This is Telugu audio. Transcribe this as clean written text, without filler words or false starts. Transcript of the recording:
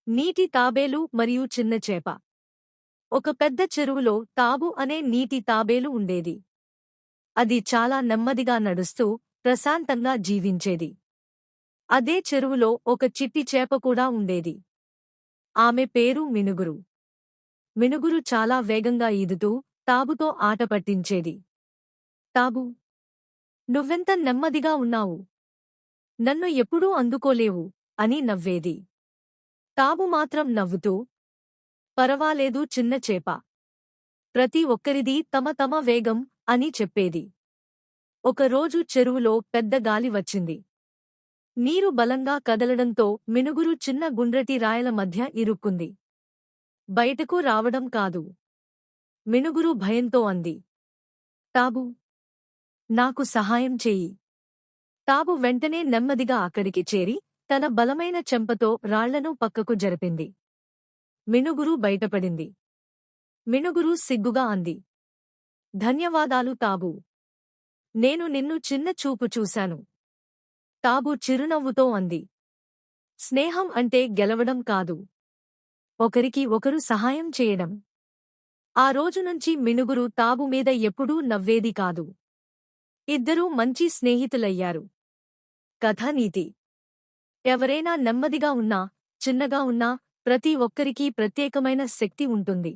నీటి తాబేలు మరియు చిన్న చేప. ఒక పెద్ద చెరువులో తాబు అనే నీటి తాబేలు ఉండేది. అది చాలా నెమ్మదిగా నడుస్తూ ప్రశాంతంగా జీవించేది. అదే చెరువులో ఒక చిట్టి చేప కూడా ఉండేది. ఆమె పేరు మినుగురు. మినుగురు చాలా వేగంగా ఈదుతూ తాబుతో ఆట పట్టించేది. తాబు, నువ్వెంత నెమ్మదిగా ఉన్నావు! నన్ను ఎప్పుడూ అందుకోలేవు అని నవ్వేది. తాబు మాత్రం నవ్వుతూ, పరవాలేదు చిన్న చేప. ప్రతి ఒక్కరిదీ తమ తమ వేగం అని చెప్పేది. ఒకరోజు చెరువులో పెద్ద గాలి వచ్చింది. నీరు బలంగా కదలడంతో మినుగురు చిన్న గుండ్రటి రాయల మధ్య ఇరుక్కుంది. బయటకు రావడం కాదు. మినుగురు భయంతో అంది. తాబు, నాకు సహాయం చెయ్యి. తాబు వెంటనే నెమ్మదిగా అక్కడికి చేరి తన బలమైన చెంపతో రాళ్లను పక్కకు జరిపింది. మినుగురు బయటపడింది. మినుగురు సిగ్గుగా అంది. ధన్యవాదాలు తాబూ. నేను నిన్ను చిన్న చూపు చూశాను. తాబు చిరునవ్వుతో అంది. స్నేహం అంటే గెలవడం కాదు, ఒకరికి ఒకరు సహాయం చేయడం. ఆ రోజునుంచి మినుగురు తాబు మీద ఎప్పుడూ నవ్వేది కాదు. ఇద్దరూ మంచి స్నేహితులయ్యారు. కథానీతి: ఎవరైనా నెమ్మదిగా ఉన్నా, చిన్నగా ఉన్నా, ప్రతి ఒక్కరికీ ప్రత్యేకమైన శక్తి ఉంటుంది.